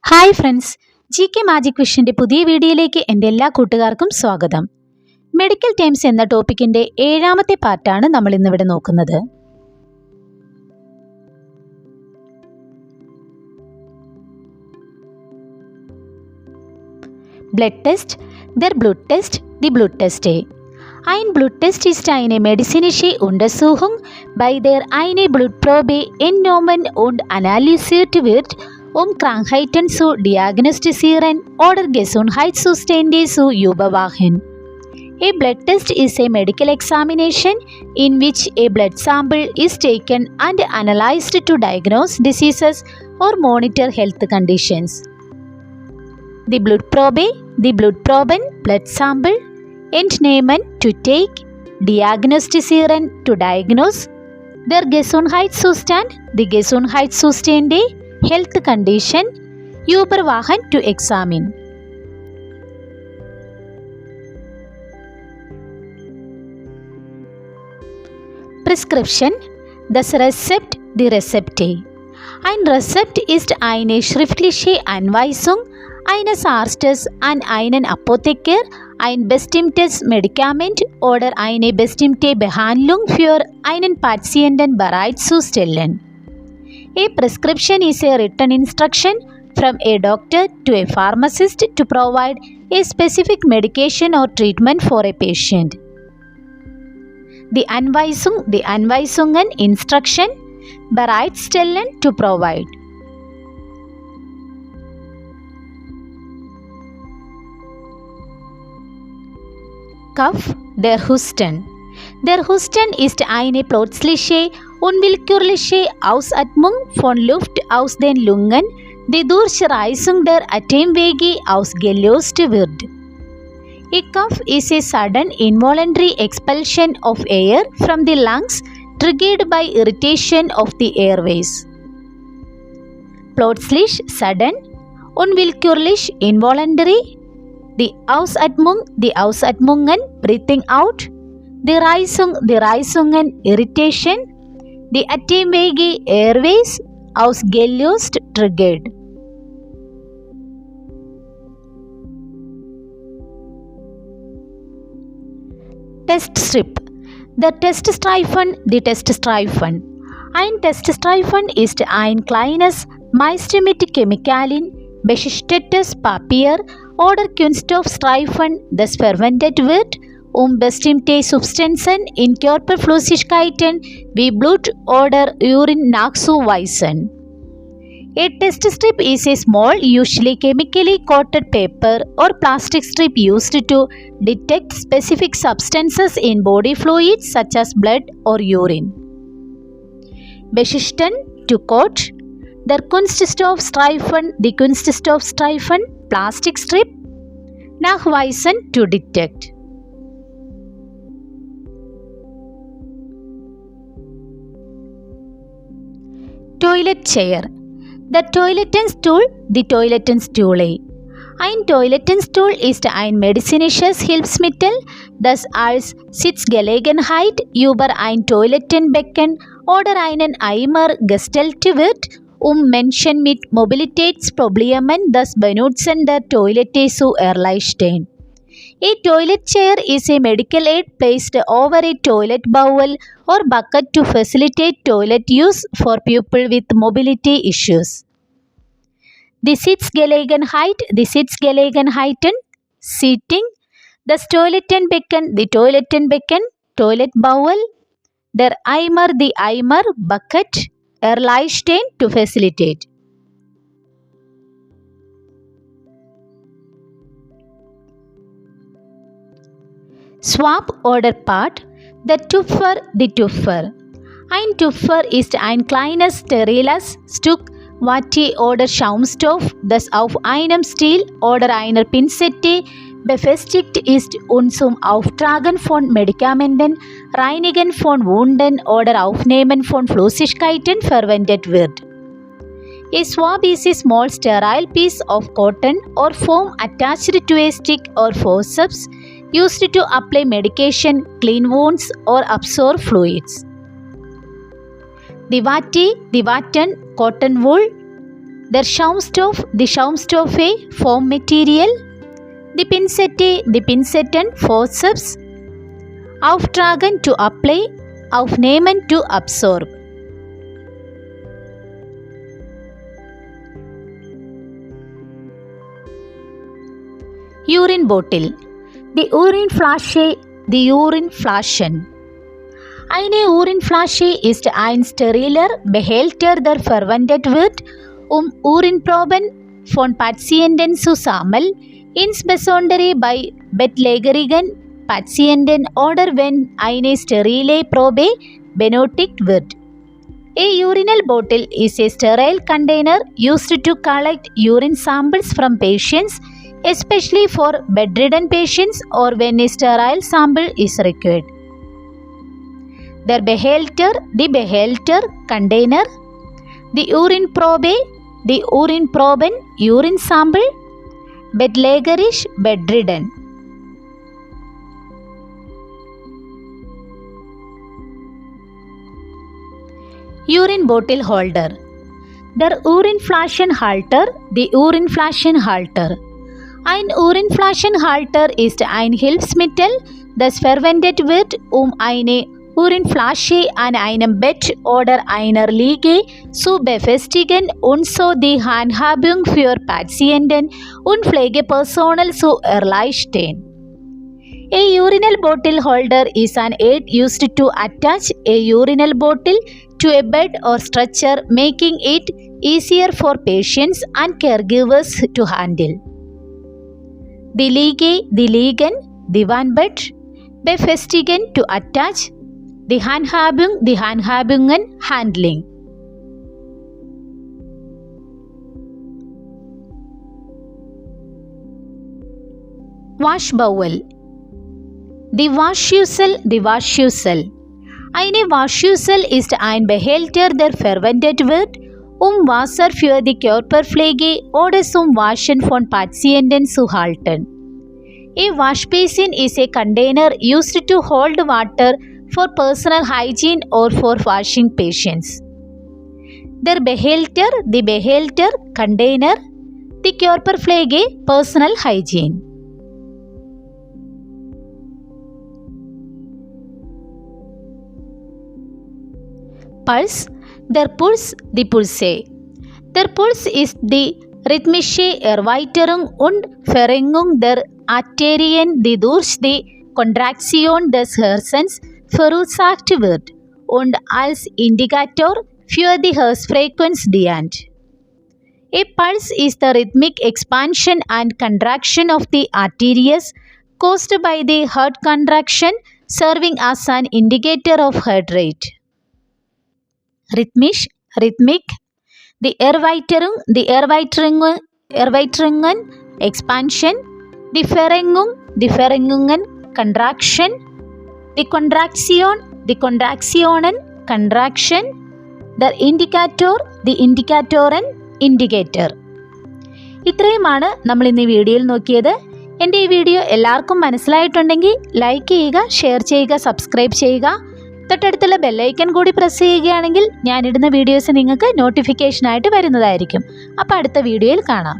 Hi friends, G K magic വിഷൻ്റെ പുതിയ വീഡിയോയിലേക്ക് എൻ്റെ എല്ലാ കൂട്ടുകാർക്കും സ്വാഗതം. മെഡിക്കൽ ടേംസ് എന്ന ടോപ്പിക്കിൻ്റെ 7ാമത്തെ പാർട്ടാണ് നമ്മൾ ഇന്നിവിടെ നോക്കുന്നത്. Blood test, der Bluttest, die Blutteste. Ein Bluttest ist eine medizinische Untersuchung, bei der eine Blutprobe entnommen und analysiert wird, Krankheiten zu diagnostizieren oder Gesundheitszustände zu überwachen. A blood test is a medical examination in which a blood sample is taken and analyzed to diagnose diseases or monitor health conditions. The Blutprobe, the Blutproben, blood sample, entnehmen to take, diagnostizieren to diagnose, der Gesundheitszustand, the Gesundheitszustände, health condition, überwachen to examine. Prescription, das Rezept, die Rezepte. Ein Rezept ist eine schriftliche Anweisung eines Arztes an einen Apotheker, ein bestimmtes Medikament oder eine bestimmte Behandlung für einen Patienten bereitzustellen. A prescription is a written instruction from a doctor to a pharmacist to provide a specific medication or treatment for a patient. Die Anweisungen, Instruction, bereitstellen, to provide. Cough, der Husten. Der Husten ist eine plötzliche, unwillkürliche Ausatmung von Luft aus den Lungen, die durch Reizung der Atemwege ausgelöst wird. A cough is a sudden involuntary expulsion of air from the lungs triggered by irritation of the airways. Plötzlich, sudden, unwillkürlich, involuntary. Die Ausatmung, die Ausatmungen, breathing out. Die Reizung, die Reizungen, irritation. Die Atemwege, airways, ausgelöst, triggered. Teststrip, der Teststreifen, die Teststreifen. Ein Teststreifen ist ein kleines, meist mit Chemikalien beschichtetes Papier oder Kunststoffstreifen, das verwendet wird, bestimmte Substanzen in Körperflüssigkeiten wie Blut oder Urin nachzuweisen. A test strip is a small, usually chemically coated paper or plastic strip used to detect specific substances in body fluids such as blood or urine. Beschichten, to coat. Der Kunststoffstreifen, die Kunststoffstreifen, plastic strip. Nachweisen, to detect. Toilet chair. Der Toilettenstuhl, die Toilettenstühle. Ein Toilettenstuhl ist ein medizinisches Hilfsmittel, das als Sitzgelegenheit über ein Toilettenbecken oder einen Eimer gestellt wird, Menschen mit Mobilitätsproblemen das Benutzen der Toilette zu erleichtern. A toilet chair is a medical aid placed over a toilet bowl or bucket to facilitate toilet use for people with mobility issues. Die Sitzgelegenheit, die Sitzgelegenheiten, seating. Das Toilettenbecken, die Toilettenbecken, toilet bowl. Der Eimer, die Eimer, bucket, erleichtern, to facilitate. Swab oder Part, der Tupfer, die Tupfer. Ein Tupfer ist ein kleines, steriles Stück Watte oder Schaumstoff, das auf einem Stiel oder einer Pinzette befestigt ist und zum Auftragen von Medikamenten, Reinigen von Wunden oder Aufnehmen von Flüssigkeiten verwendet wird. A swab is a small sterile piece of cotton or foam attached to a stick or forceps used to apply medication, clean wounds or absorb fluids. The watte, the watten, cotton wool. Der Schaumstoff, the Schaumstoff form material. The Pinzetten, forceps. Auftragen, to apply. Aufnehmen, to absorb. Urine bottle. The Urinflasche, the Urinflaschen. Eine Urinflasche ist ein steriler Behälter, der verwendet wird, Urinproben von Patienten zu sammeln, insbesondere bei bettlägerigen Patienten oder wenn eine sterile Probe benötigt wird. A urinal bottle is a sterile container used to collect urine samples from patients, especially for bedridden patients or when a sterile sample is required. Der Behälter, the Behälter, container. The Urinprobe, the Urinproben, urine sample. Bettlägerig, bedridden. Urine bottle holder. Der Urinflaschenhalter, the Urinflaschenhalter. Ein Urinflaschenhalter ist ein Hilfsmittel, das verwendet wird, eine Urinflasche an einem Bett oder einer Liege zu befestigen und so die Handhabung für Patienten und Pflegepersonal zu erleichtern. A urinal bottle holder is an aid used to attach a urinal bottle to a bed or stretcher, making it easier for patients and caregivers to handle. Die Liege, die Liegen, die Wandbett, befestigen, to attach, die Handhabung, die Handhabungen, handling. Wash bowl. Die Waschschüssel, die Waschschüssel. Eine Waschschüssel ist ein Behälter, der verwendet wird, Wasser für die Körperpflege oder zum Waschen von Patienten zu halten. A wash basin is a container used to hold water for personal hygiene or for washing patients. Der Behälter, the Behälter, container. Die Körperpflege, personal hygiene. Pulse. Der Puls, die Pulse. Der Puls ist die rhythmische Erweiterung und Verringung der Arterien, die durch die Kontraktion des Herzens verursacht wird und als Indikator für die Herzfrequenz dient. A pulse is the rhythmic expansion and contraction of the arteries caused by the heart contraction, serving as an indicator of heart rate. Rhythmisch, rhythmic. Die Erweiterung, die Erweiterungen, expansion. Die Verringung, die Verringungen, contraction. Die Kontraktion, die Kontraktionen, contraction. Der Indikator, die Indikatoren, indicator. ഇത്രയുമാണ് നമ്മൾ ഇന്ന് ഈ വീഡിയോയിൽ നോക്കിയത്. എൻ്റെ ഈ video എല്ലാവർക്കും മനസ്സിലായിട്ടുണ്ടെങ്കിൽ like ചെയ്യുക, ഷെയർ ചെയ്യുക, സബ്സ്ക്രൈബ് ചെയ്യുക. തൊട്ടടുത്തുള്ള ബെല്ലൈക്കൺ കൂടി പ്രസ് ചെയ്യുകയാണെങ്കിൽ ഞാനിടുന്ന വീഡിയോസ് നിങ്ങൾക്ക് നോട്ടിഫിക്കേഷനായിട്ട് വരുന്നതായിരിക്കും. അപ്പോൾ അടുത്ത വീഡിയോയിൽ കാണാം.